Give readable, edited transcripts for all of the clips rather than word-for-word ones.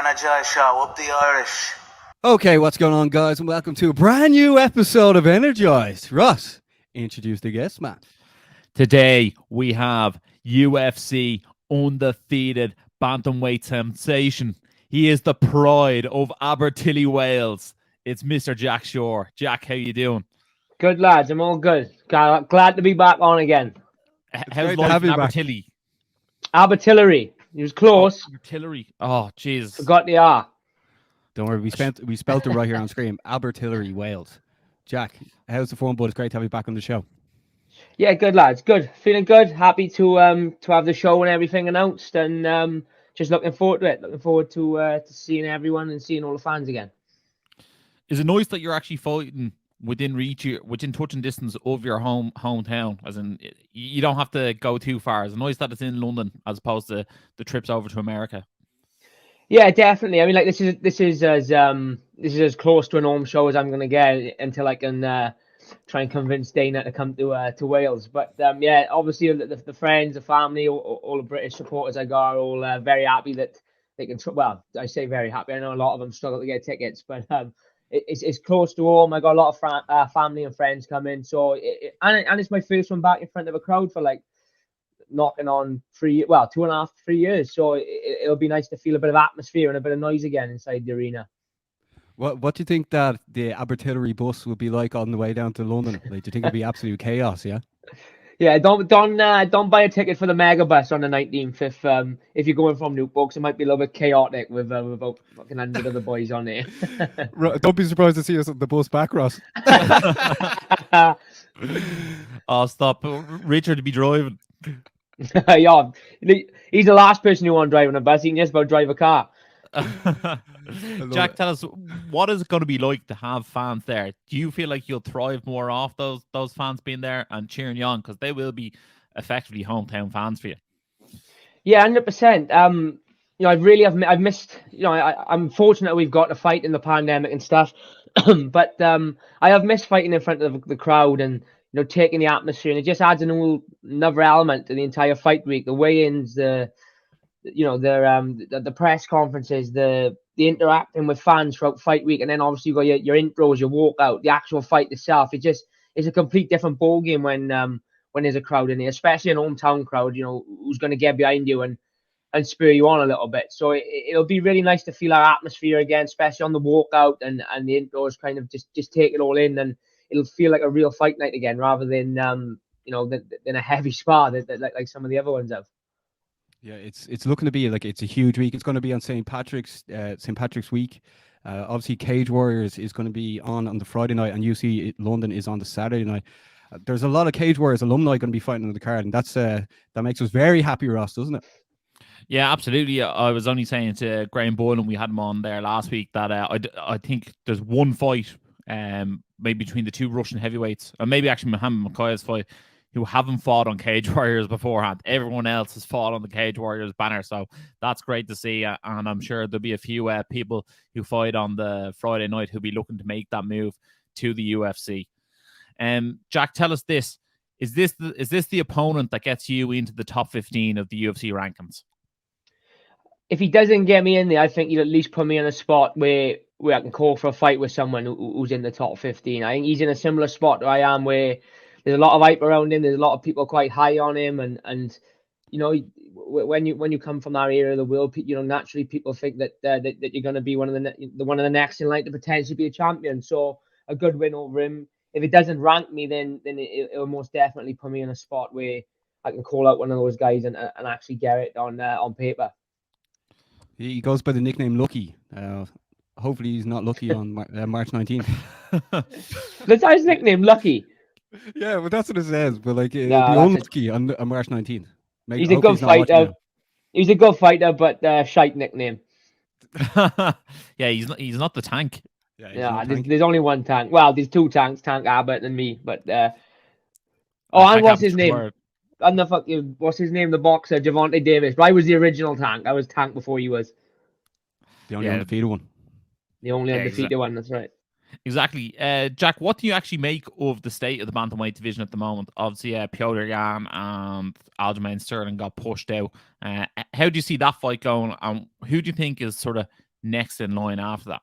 Energized show, up the Irish. Okay, what's going on, guys, and welcome to a brand new episode of Energized. Ross, introduce the guest, man. Today we have UFC undefeated bantamweight sensation. He is the pride of Abertilly, Wales. It's Mr. Jack Shore. Jack, how you doing? Good, lads. I'm all good. Glad to be back on again. How's life in Abertilly? Abertillery. He was close. Abertillery. Oh, jeez. Forgot the R. Don't worry, we spelt it right here on screen. Abertillery, Wales. Jack, how's the phone, bud? It's great to have you back on the show. Yeah, good, lads. Good. Feeling good. Happy to have the show and everything announced, and just looking forward to it. Looking forward to seeing everyone and seeing all the fans again. Is it nice that you're actually fighting within reach, within touching distance of your hometown? As in, you don't have to go too far. Is it nice that it's in London as opposed to the trips over to America? Yeah, definitely. I mean, like this is as close to an home show as I'm gonna get until I can try and convince Dana to come to Wales. But yeah, obviously the friends, the family, all the British supporters I got are all very happy that they can. Well, I say very happy. I know a lot of them struggle to get tickets, but it's close to home. I got a lot of family and friends coming. So and it's my first one back in front of a crowd for like knocking on 2.5, 3 years. So it'll be nice to feel a bit of atmosphere and a bit of noise again inside the arena. What do you think that the Abertillery bus will be like on the way down to London? Like, do you think it'll be absolute chaos? Yeah. Yeah, don't buy a ticket for the mega bus on the 19th if you're going from Newport. It might be a little bit chaotic with about fucking 100 of the boys on there. Don't be surprised to see us at the bus back, Ross. Oh, stop! Richard to be driving. Yeah, he's the last person who wants driving a bus. He can just about drive a car. Jack, tell us, what is it going to be like to have fans there? Do you feel like you'll thrive more off those fans being there and cheering you on, because they will be effectively hometown fans for you? Yeah, 100%. You know, I've missed. You know, I'm fortunate we've got to fight in the pandemic and stuff, but I have missed fighting in front of the crowd and taking the atmosphere, and it just adds another element to the entire fight week. The weigh-ins, the press conferences, the interacting with fans throughout fight week, and then obviously you got your intros, your walkout, the actual fight itself. It's a complete different ball game when there's a crowd in there, especially an hometown crowd, who's going to get behind you and spur you on a little bit. So it'll be really nice to feel our atmosphere again, especially on the walkout and the intros, kind of just take it all in, and it'll feel like a real fight night again, rather than than a heavy spar that like some of the other ones have. Yeah, it's looking to be like it's a huge week. It's going to be on St. Patrick's week. Obviously, Cage Warriors is going to be on the Friday night, and UFC London is on the Saturday night. There's a lot of Cage Warriors alumni going to be fighting on the card, and that makes us very happy, Ross, doesn't it? Yeah, absolutely. I was only saying to Graham Boylan, we had him on there last week, that I think there's one fight, maybe between the two Russian heavyweights, or maybe actually Muhammad Mokaev's fight, who haven't fought on Cage Warriors beforehand. Everyone else has fought on the Cage Warriors banner, so that's great to see. And I'm sure there'll be a few people who fight on the Friday night who'll be looking to make that move to the UFC. Jack, tell us this: is this the opponent that gets you into the top 15 of the UFC rankings? If he doesn't get me in there, I think he'll at least put me in a spot where I can call for a fight with someone who's in the top 15. I think he's in a similar spot that I am, where there's a lot of hype around him. There's a lot of people quite high on him, and when you come from that area of the world, naturally people think that you're going to be one of the next in line to potentially be a champion. So a good win over him. If it doesn't rank me, then it'll most definitely put me in a spot where I can call out one of those guys and actually get it on paper. He goes by the nickname Lucky. Hopefully he's not lucky on March 19th. That's his nickname, Lucky. Yeah, well, that's what it says. But like, the unlucky on March 19th. He's a good fighter. He's a good fighter, but shite nickname. Yeah, he's not the tank. Yeah, there's only one tank. Well, there's two tanks, Tank Abbott and me. But and what's his name? What's his name? The boxer, Gervonta Davis. I was the original Tank. I was Tank before he was. The only undefeated one. The only undefeated one. That's right. Exactly. Jack, what do you actually make of the state of the bantamweight division at the moment? Obviously, Piotr Jan and Aljamain Sterling got pushed out. How do you see that fight going? Who do you think is sort of next in line after that?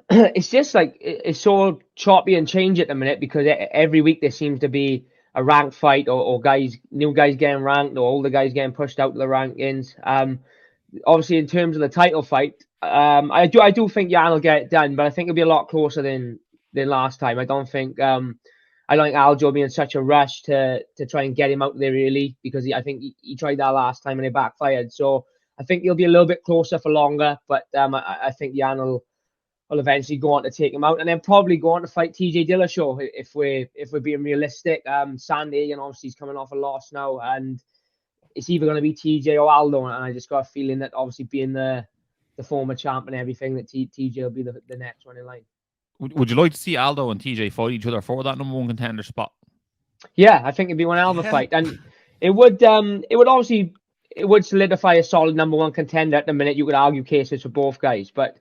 It's just like it's so choppy and change at the minute because every week there seems to be a ranked fight or new guys getting ranked or older guys getting pushed out to the rankings. Obviously, in terms of the title fight, I do think Jan will get it done, but I think it'll be a lot closer than last time. I don't think Aljo will be in such a rush to try and get him out there early because I think he tried that last time and it backfired. So I think he'll be a little bit closer for longer, but I think Jan will eventually go on to take him out and then probably go on to fight TJ Dillashaw if we're being realistic. Sandy, obviously he's coming off a loss now, and it's either going to be TJ or Aldo, and I just got a feeling that obviously being the former champ and everything, that TJ will be the next one in line. Would you like to see Aldo and TJ fight each other for that number one contender spot? Yeah, I think it'd be one hell of a fight, and it would solidify a solid number one contender at the minute. You could argue cases for both guys, but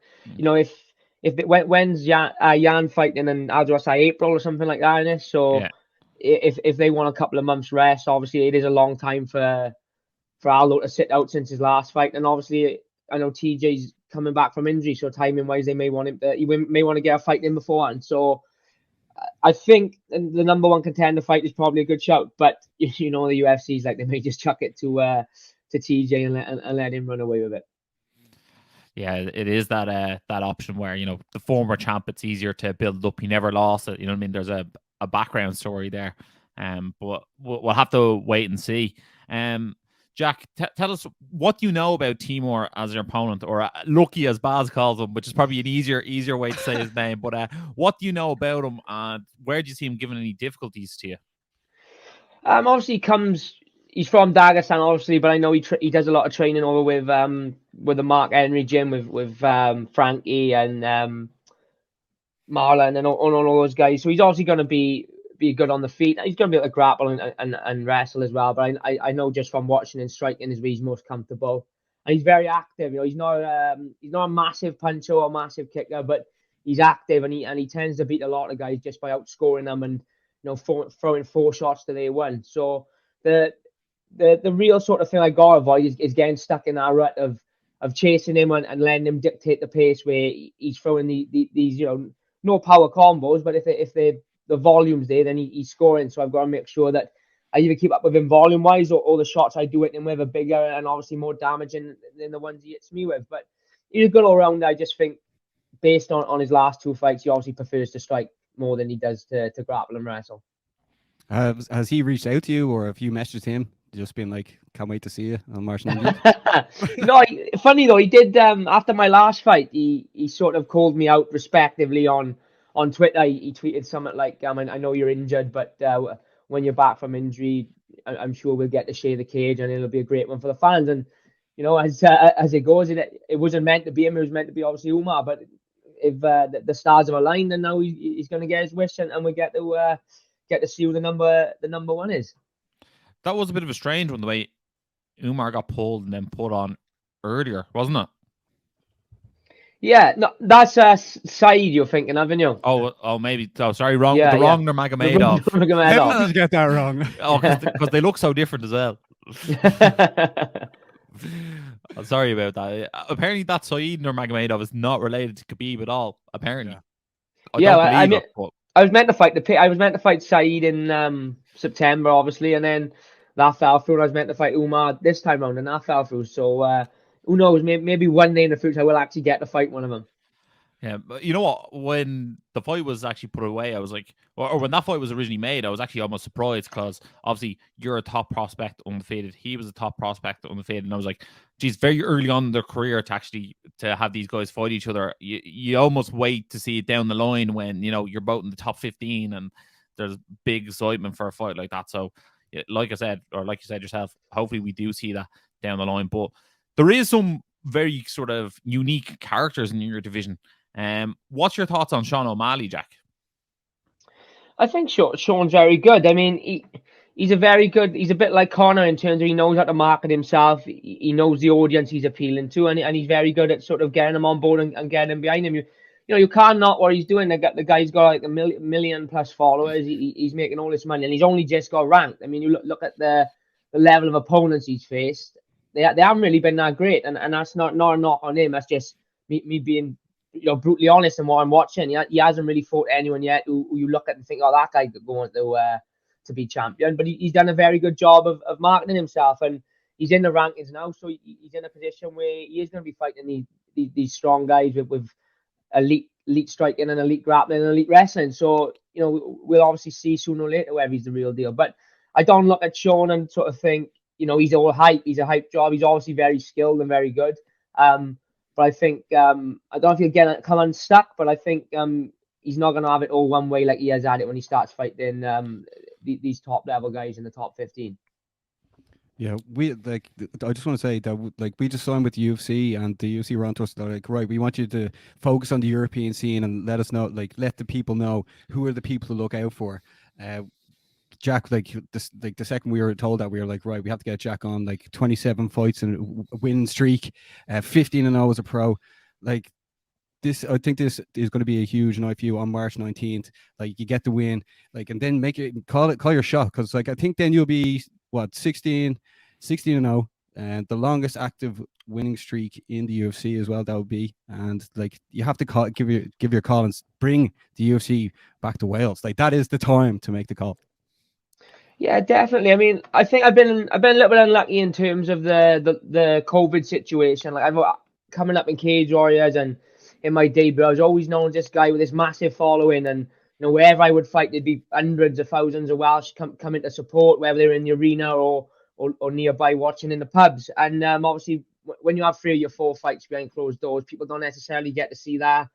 when's Jan fighting in April or something like that in this? So yeah. if they want a couple of months rest, obviously it is a long time for Aldo to sit out since his last fight, and obviously I know TJ's coming back from injury, so timing wise they may want him he may want to get a fight in beforehand. So I think the number one contender fight is probably a good shout, but the UFC's like they may just chuck it to TJ and let him run away with it. Yeah, it is that option where the former champ, it's easier to build up. He never lost it. You know what I mean? There's a background story there. But we'll have to wait and see. Jack, tell us what you know about Timur as your opponent, or Lucky as Baz calls him, which is probably an easier way to say his name. But what do you know about him, and where do you see him giving any difficulties to you? Obviously he's from Dagestan, obviously, but I know he does a lot of training over with the Mark Henry gym with Frankie and Marlon and all those guys. So he's obviously going to be good on the feet. He's going to be able to grapple and wrestle as well. But I know just from watching and striking is where he's most comfortable. And he's very active. He's not a massive puncher or a massive kicker, but he's active and he tends to beat a lot of guys just by outscoring them and throwing 4 shots to their 1. So the real sort of thing I got to avoid is getting stuck in that rut of chasing him and letting him dictate the pace where he's throwing these no power combos, but if the volume's there, then he's scoring. So I've got to make sure that I either keep up with him volume wise or the shots I do at him with are bigger and obviously more damaging than the ones he hits me with. But he's a good all round. I just think based on his last 2 fights, he obviously prefers to strike more than he does to grapple and wrestle. Has he reached out to you, or have you messaged him just been like, can't wait to see you on March 19th? No, funny though, he did after my last fight, he sort of called me out respectively on Twitter. He tweeted something like, I know you're injured, but when you're back from injury, I'm sure we'll get to share the cage and it'll be a great one for the fans. And as it goes, it wasn't meant to be him, it was meant to be obviously Umar, but if the stars have aligned, and now he's going to get his wish and we get to see who the number 1 is. That was a bit of a strange one, the way Umar got pulled and then put on earlier, wasn't it? Yeah, no, that's Saeed you're thinking, haven't you? Oh, maybe. Oh, sorry, wrong. Yeah, the wrong Nurmagomedov. Nurmagomedov. Get that wrong. Oh, because they look so different as well. I'm sorry about that. Apparently, that Saeed Nurmagomedov is not related to Khabib at all. Apparently, I was meant to fight Saeed in September, obviously, and then that fell through. And I was meant to fight Umar this time round, and that fell through. So who knows? Maybe one day in the future I will actually get to fight one of them. Yeah, but you know what? When the fight was actually put away, I was like, or when that fight was originally made, I was actually almost surprised because obviously you're a top prospect undefeated. He was a top prospect undefeated, and I was like, geez, very early on in their career to have these guys fight each other. You almost wait to see it down the line when you're both in the top 15 and there's big excitement for a fight like that. So, like I said, or like you said yourself, hopefully we do see that down the line. But there is some very sort of unique characters in your division. What's your thoughts on Sean O'Malley, Jack? I think Sean's very good. I mean, he's a bit like Conor in terms of he knows how to market himself. He knows the audience he's appealing to, and he's very good at sort of getting them on board and getting them behind him. You can't knock what he's doing. The guy's got like a million plus followers. He's making all this money, and he's only just got ranked. I mean, you look at the level of opponents he's faced. they haven't really been that great, and that's not a knock on him. That's just me being brutally honest in what I'm watching. He hasn't really fought anyone yet who you look at and think, oh, that guy could go on to be champion. But he's done a very good job of marketing himself, and he's in the rankings now, so he's in a position where he is going to be fighting these strong guys with elite striking and elite grappling and elite wrestling. So we'll obviously see sooner or later whether he's the real deal. But I don't look at Sean and sort of think, he's all hype. He's a hype job. He's obviously very skilled and very good. But I think I don't know if he'll come unstuck, but I think he's not going to have it all one way like he has had it when he starts fighting these top level guys in the top 15. Yeah, I just want to say that we just signed with the UFC, and the UFC were on to us. They're like, right, we want you to focus on the European scene and let us know, let the people know who are the people to look out for. Jack, the second we were told that, we were like, right, we have to get Jack on, 27 fights and a win streak, 15-0 as a pro. This, I think this is going to be a huge night for you on March 19th. You get the win, and then call your shot, because I think then you'll be 16-0, and the longest active winning streak in the UFC as well. That would be, and you have to give your call and bring the UFC back to Wales. That is the time to make the call. Yeah, definitely. I mean, I think I've been a little bit unlucky in terms of the COVID situation. I've coming up in Cage Warriors and in my debut, I was always known as this guy with this massive following, and wherever I would fight, there'd be hundreds of thousands of Welsh coming to support, whether they're in the arena or nearby watching in the pubs. And obviously, when you have 3 or 4 fights behind closed doors, people don't necessarily get to see that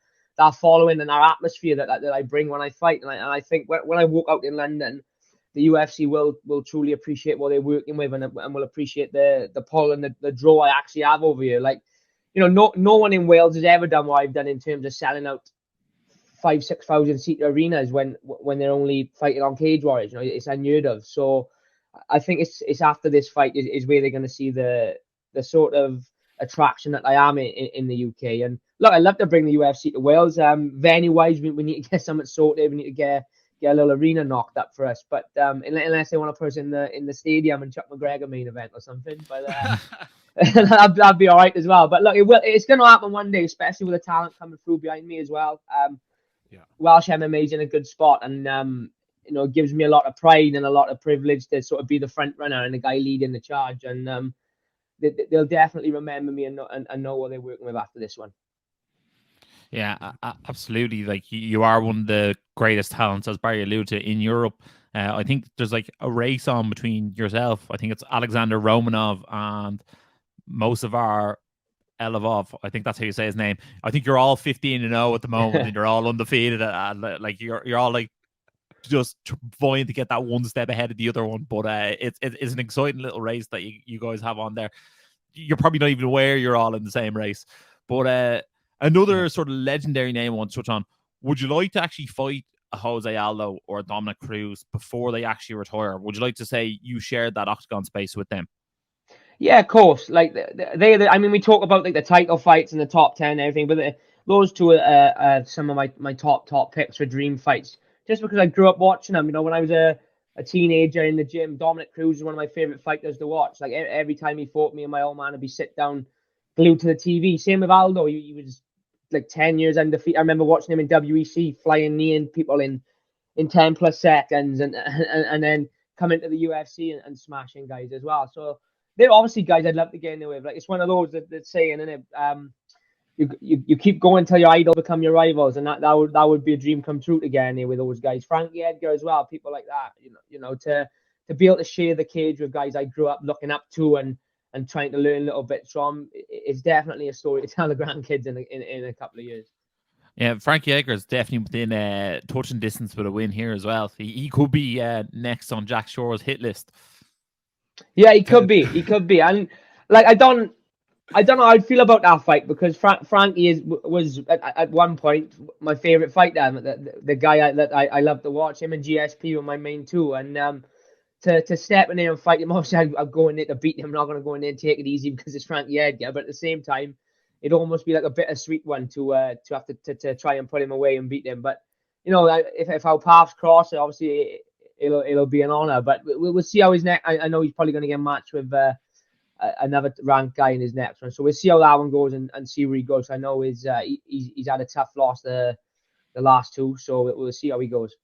following and that atmosphere that I bring when I fight. And I think when I walk out in London, the UFC will truly appreciate what they're working with, and will appreciate the pull and the draw I actually have over here. No one in Wales has ever done what I've done in terms of selling out 5,000-6,000 seat arenas when they're only fighting on Cage Warriors. It's unheard of. So I think it's after this fight is where they're going to see the sort of attraction that I am in the UK. And look, I'd love to bring the UFC to Wales. Venue wise, we need to get something sorted. We need to get a little arena knocked up for us. But unless they want to put us in the stadium and Chuck McGregor main event or something, but that'd be all right as well. But look, it's going to happen one day, especially with the talent coming through behind me as well. Welsh MMA is in a good spot, and it gives me a lot of pride and a lot of privilege to sort of be the front runner and the guy leading the charge. And they'll definitely remember me and know what they're working with after this one. Yeah, absolutely. You are one of the greatest talents, as Barry alluded to, in Europe. I think there's a race on between yourself. I think it's Alexander Romanov and Mosavar Elevov. I think that's how you say his name. I think you're all 15-0 at the moment, and you're all undefeated. You're all just vying to get that one step ahead of the other one. But it's an exciting little race that you guys have on there. You're probably not even aware you're all in the same race. But another sort of legendary name I want to touch on. Would you like to actually fight a Jose Aldo or a Dominic Cruz before they actually retire? Would you like to say you shared that octagon space with them? Yeah, of course. I mean, we talk about the title fights and the top 10 and everything, but those two are some of my top picks for dream fights. Just because I grew up watching them. When I was a teenager in the gym, Dominic Cruz was one of my favorite fighters to watch. Every time he fought me and my old man would be sit down, glued to the TV. Same with Aldo. He was 10 years undefeated. I remember watching him in WEC, flying kneeing people in 10 plus seconds, and then coming to the UFC and smashing guys as well. So they're obviously guys I'd love to get in there with. It's one of those that's saying, isn't it? You keep going till your idol become your rivals, and that would be a dream come true to get in there with those guys. Frankie Edgar as well, people like that. To be able to share the cage with guys I grew up looking up to and trying to learn little bits from, it's definitely a story to tell the grandkids in a couple of years. Yeah, Frankie Edgar is definitely within touching distance with a win here as well. He could be next on Jack Shore's hit list. Yeah, he could be. And I don't know how I'd feel about that fight, because Frankie was at one point my favorite fighter, the guy that I love to watch. Him and GSP were my main two, and to step in there and fight him, obviously I'm going there to beat him. I'm not going to go in there and take it easy because it's Frankie Edgar, but at the same time, it'd almost be like a bittersweet one to have to try and put him away and beat him. But if our paths cross, obviously it'll be an honor. But we'll see how his neck. I know he's probably going to get matched with another ranked guy in his next one. So we'll see how that one goes and see where he goes. I know he's had a tough loss the last two, so we'll see how he goes.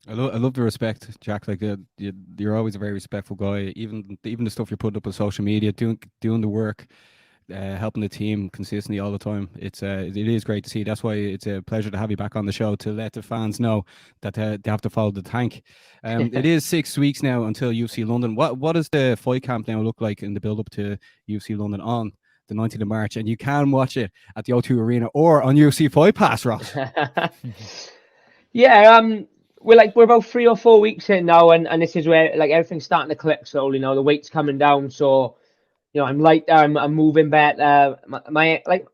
I love the respect, Jack. Like you're always a very respectful guy. Even the stuff you're putting up on social media, doing the work, helping the team consistently all the time. It is great to see. That's why it's a pleasure to have you back on the show to let the fans know that they have to follow the tank. It is 6 weeks now until UFC London. What does the fight camp now look like in the build up to UFC London on the 19th of March? And you can watch it at the O2 Arena or on UFC Fight Pass, Ross. Yeah, we're about 3 or 4 weeks in now, and this is where like everything's starting to click slowly now. The weight's coming down, so I'm lighter, I'm moving better.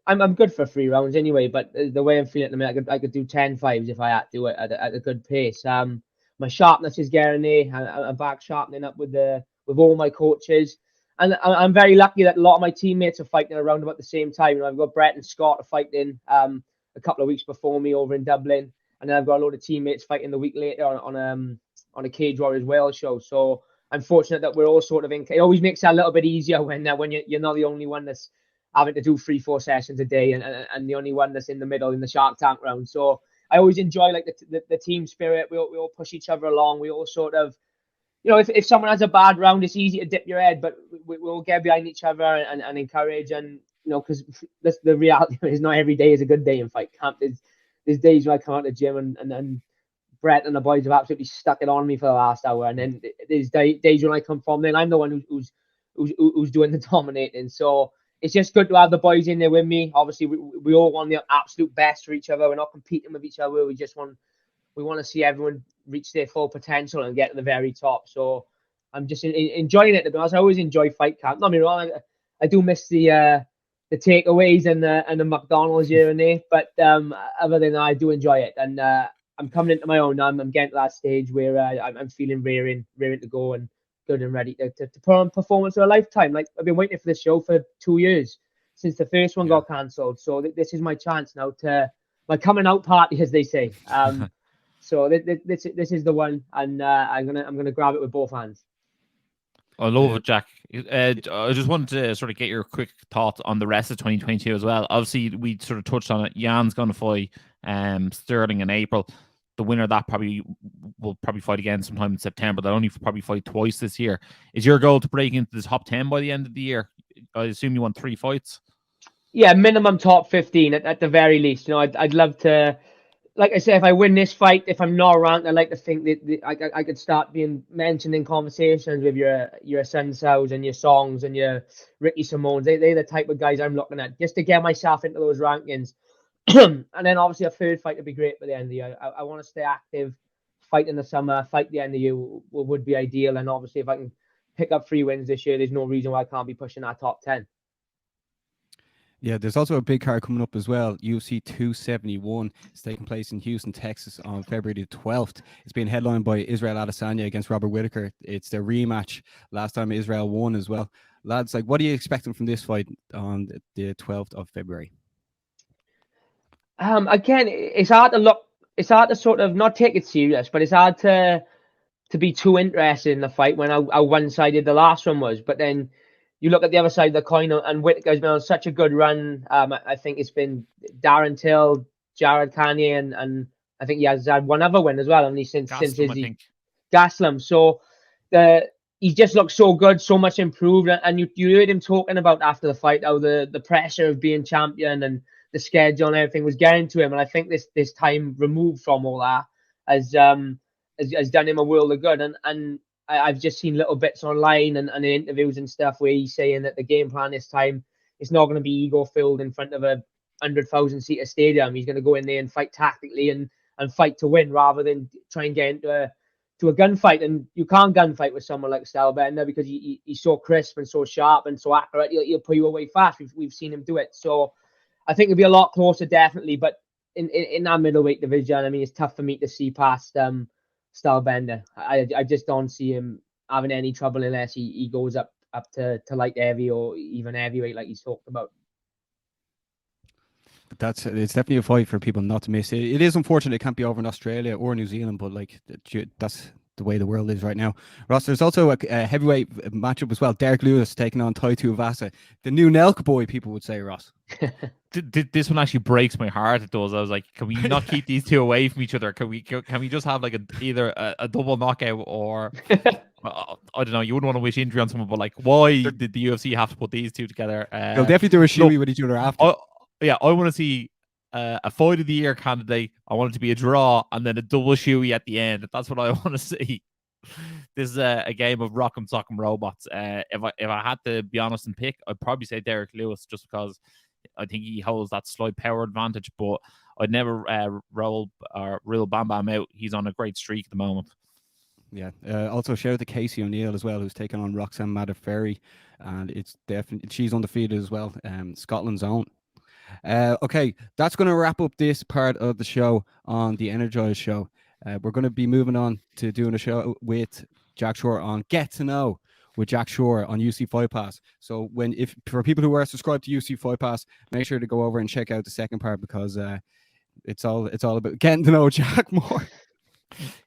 I'm good for 3 rounds anyway, but the way I'm feeling at the minute, I could do 10 fives if I had to at a good pace. My sharpness is getting there. I'm back sharpening up with all my coaches, and I'm very lucky that a lot of my teammates are fighting around about the same time. I've got Brett and Scott fighting a couple of weeks before me over in Dublin. And then I've got a load of teammates fighting the week later on a Cage Warriors Wales show. So I'm fortunate that we're all sort of in. It always makes it a little bit easier when you're not the only one that's having to do 3-4 sessions a day and the only one that's in the middle in the Shark Tank round. So I always enjoy like the team spirit. We all push each other along. We all sort of, if someone has a bad round, it's easy to dip your head, but we all get behind each other and encourage. And because the reality is not every day is a good day in fight camp. There's days when I come out of the gym and Brett and the boys have absolutely stuck it on me for the last hour, and then there's days when I come from there and I'm the one who's doing the dominating. So it's just good to have the boys in there with me. Obviously, we all want the absolute best for each other. We're not competing with each other. We want to see everyone reach their full potential and get to the very top. So I'm just enjoying it, to be honest. I always enjoy fight camp. Not me wrong, I do miss the takeaways and the McDonald's here and there, but other than that, I do enjoy it, and I'm coming into my own now. I'm getting to that stage where I'm feeling rearing to go and good and ready to put on performance of a lifetime. Like I've been waiting for this show for 2 years since the first one got cancelled, so this is my chance now to my coming out party, as they say. So this is the one, and I'm gonna grab it with both hands. I love it, Jack. I just wanted to sort of get your quick thoughts on the rest of 2022 as well. Obviously, we sort of touched on it. Jan's going to fight Sterling in April. The winner of that will probably fight again sometime in September. They'll only probably fight twice this year. Is your goal to break into the top 10 by the end of the year? I assume you want 3 fights. Yeah, minimum top 15 at the very least. I'd love to. Like I said, if I win this fight, if I'm not ranked, I like to think that I could start being mentioned in conversations with your Sun Sows and your Songs and your Ricky Simones. They're the type of guys I'm looking at just to get myself into those rankings. And then obviously a third fight would be great by the end of the year. I want to stay active, fight in the summer, fight the end of the year would be ideal. And obviously if I can pick up 3 wins this year, there's no reason why I can't be pushing that top 10. Yeah, there's also a big card coming up as well. UFC 271 is taking place in Houston, Texas on February the 12th. It's being headlined by Israel Adesanya against Robert Whittaker. It's their rematch. Last time Israel won as well. Lads, like, what are you expecting from this fight on the 12th of February? Again, it's hard to look. It's hard to sort of not take it serious, but it's hard to be too interested in the fight when how one-sided the last one was. But then you look at the other side of the coin, and Whittaker's been on such a good run. I think it's been Darren Till, Jared Kanye, and I think he has had one other win as well, only since Gaslam. So he just looks so good, so much improved, and you heard him talking about after the fight how the pressure of being champion and the schedule and everything was getting to him. And I think this time removed from all that has done him a world of good. And I've just seen little bits online and in interviews and stuff where he's saying that the game plan this time is not going to be ego filled in front of a 100,000 seater stadium. He's going to go in there and fight tactically and fight to win rather than try and get into a gunfight. And you can't gunfight with someone like Stylebender because he's so crisp and so sharp and so accurate. He'll put you away fast. We've seen him do it. So I think it'll be a lot closer, definitely. But in that middleweight division, I mean, it's tough for me to see past Stylebender. I just don't see him having any trouble unless he goes up to light heavy or even heavyweight like he's talked about. It's definitely a fight for people not to miss. It is unfortunate it can't be over in Australia or New Zealand, but like that's the way the world is right now. Ross, there's also a heavyweight matchup as well. Derek Lewis taking on Tai Tuivasa, the new Nelk boy, people would say, Ross. This one actually breaks my heart. It does. I was like, can we not keep these two away from each other? Can we just have like either a double knockout or I don't know. You wouldn't want to wish injury on someone, but like, why did the UFC have to put these two together? They'll definitely do a shoey with each other after. I want to see a fight of the year candidate. I want it to be a draw and then a double shoey at the end. That's what I want to see. This is a game of rock'em sock'em robots. If I had to be honest and pick, I'd probably say Derek Lewis, just because I think he holds that slight power advantage. But I'd never rule Bam Bam out. He's on a great streak at the moment. Yeah. Also, shout out to Casey O'Neill as well, who's taken on Roxanne Mataferri, and it's definitely she's undefeated as well. Scotland's own. Okay, that's going to wrap up this part of the show on the Energized show. We're going to be moving on to doing a show with Jack Shore on Get to Know with Jack Shore on UC Fight Pass. So if for people who are subscribed to UC Fight Pass, make sure to go over and check out the second part, because it's all about getting to know Jack more.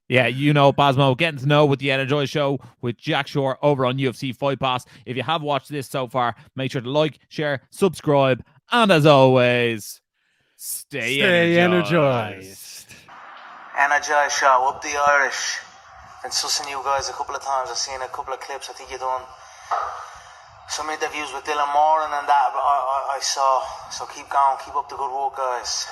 Yeah, Basmo, getting to know with the Energized show with Jack Shore over on UFC Fight Pass. If you have watched this so far, make sure to like, share, subscribe, and as always, stay energized. Energized show, up the Irish. Been sussing you guys a couple of times. I've seen a couple of clips. I think you done some interviews with Dylan Moran and that I saw. So keep going, keep up the good work, guys.